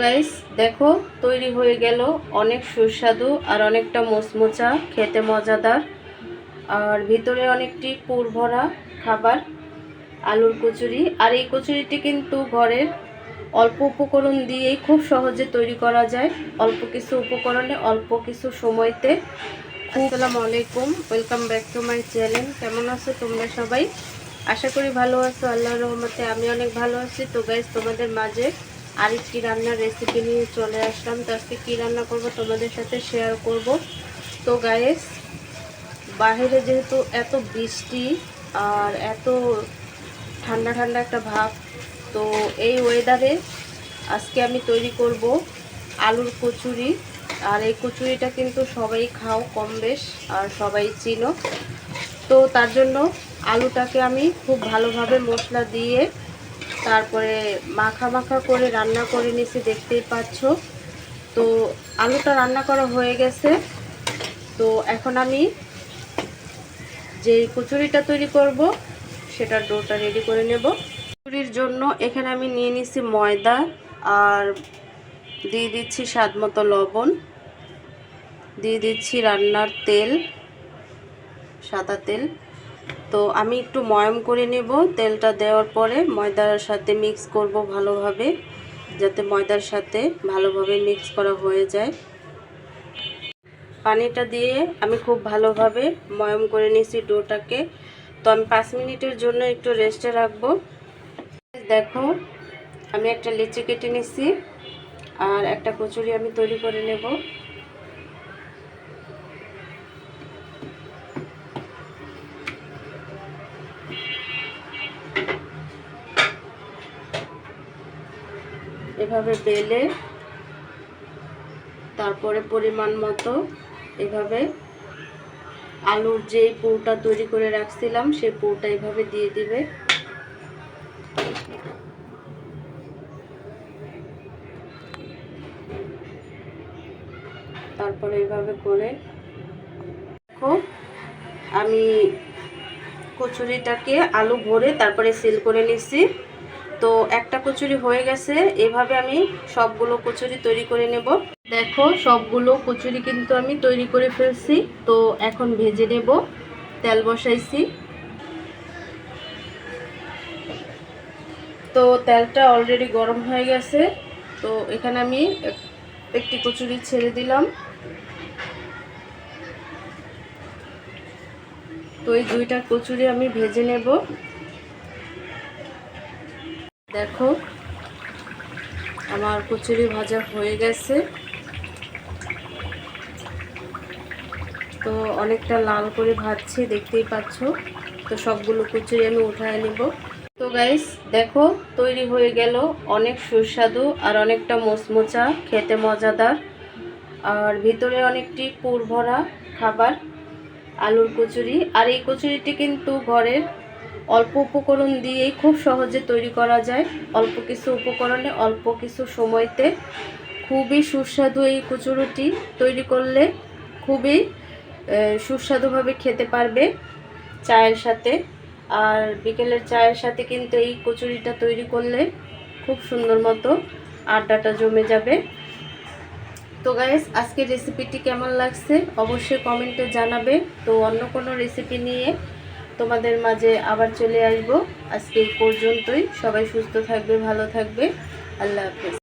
Guys দেখো তৈরি হয়ে গেল অনেক সুস্বাদু আর অনেকটা মোচমোচা, খেতে মজাদার আর ভিতরে অনেকটি পুর ভরা খাবার আলুর কচুরি। আর এই কচুরিটি কিন্তু ঘরের অল্প উপকরণ দিয়েই খুব সহজে তৈরি করা যায়, অল্প কিছু উপকরণে অল্প কিছু সময়তে। আসসালামু আলাইকুম, welcome back to my channel. কেমন আছো তোমরা সবাই? আশা করি ভালো আছো, আল্লাহর রহমতে আমি অনেক ভালো আছি। তো গাইস তোমাদের মাঝে আরেকটি রান্নার রেসিপি নিয়ে চলে আসলাম। তো আজকে কী রান্না করব তোমাদের সাথে শেয়ার করব। তো গাইস বাইরে যেহেতু এত বৃষ্টি আর এত ঠান্ডা ঠান্ডা একটা ভাব, তো এই ওয়েদারে আজকে আমি তৈরি করব আলুর কচুরি। আর এই কচুরিটা কিন্তু সবাই খাও কম বেশ আর সবাই চিনো। তো তার জন্য আলুটাকে আমি খুব ভালোভাবে মশলা দিয়ে তারপরে মাখা মাখা করে রান্না করে নিয়েছি, দেখতেই পাচ্ছ। তো আলুটা রান্না করা হয়ে গেছে। তো এখন আমি যে কচুরিটা তৈরি করব সেটার ডোটা রেডি করে নেব। কচুরির জন্য এখানে আমি নিয়ে নিয়েছি ময়দা আর দিয়ে দিচ্ছি স্বাদ মতো লবণ, দিয়ে দিচ্ছি রান্নার তেল, সাদা তেল। তো আমি একটু ময়াম করে নেব। তেলটা দেওয়ার পরে ময়দার সাথে মিক্স করব ভালোভাবে, যাতে ময়দার সাথে ভালোভাবে মিক্স করা হয়ে যায়। পানিটা দিয়ে আমি খুব ভালোভাবে ময়াম করে নিয়েছি ডোটাকে। তো আমি 5 মিনিটের জন্য একটু রেস্টে রাখবো। দেখো আমি একটা লিচি কেটে নিয়েছি আর একটা কচুরি আমি তৈরি করে নেব। এভাবে বেলে তারপরে পরিমাণ মতো এভাবে আলুর যে পুরটা তৈরি করে রাখছিলাম সেই পুরটা এভাবে দিয়ে দিবে। তারপরে এভাবে করে দেখো আমি কচুরিটাকে আলু ভরে তারপরে সিল করে নিচ্ছি। তো একটা কচুরি হয়ে গেছে, এভাবে আমি সবগুলো কচুরি তৈরি করে নেব। দেখো সবগুলো কচুরি কিন্তু আমি তৈরি করে ফেলছি। তো এখন ভেজে নেব। তেল বসাইছি, তো তেলটা অলরেডি গরম হয়ে গেছে। তো এখানে আমি একটি কচুরি ছেড়ে দিলাম। তো এই দুইটা কচুরি আমি ভেজে নেব। দেখো আমার কচুরি ভাজা হয়ে গেছে। তো অনেকটা লাল করে ভাজছি, দেখতেই পাচ্ছ। তো সবগুলো কচুরি আমি উঠায় নেব। তো গাইস দেখো তৈরি হয়ে গেল অনেক সুস্বাদু আর অনেকটা মোচমোচা, খেতে মজাদার আর ভিতরে অনেকটি পুর ভরা খাবার আলুর কচুরি। আর এই কচুরিটি কিন্তু ঘরের অল্প উপকরণ দিয়েই খুব সহজে তৈরি করা যায়, অল্প কিছু উপকরণে অল্প কিছু সময়তে। খুবই সুস্বাদু এই কচুরিটি তৈরি করলে খুবই সুস্বাদুভাবে খেতে পারবে চায়ের সাথে। আর বিকেলের চায়ের সাথে কিন্তু এই কচুরিটা তৈরি করলে খুব সুন্দর মতো আড্ডাটা জমে যাবে। তো গাইস আজকের রেসিপিটি কেমন লাগছে অবশ্যই কমেন্টে জানাবে। তো অন্য কোনো রেসিপি নিয়ে তোমাদের মাঝে আবার চলে আসবো। আজকে এই পর্যন্তই। সবাই সুস্থ থাকবে, ভালো থাকবে। আল্লাহ হাফেজ।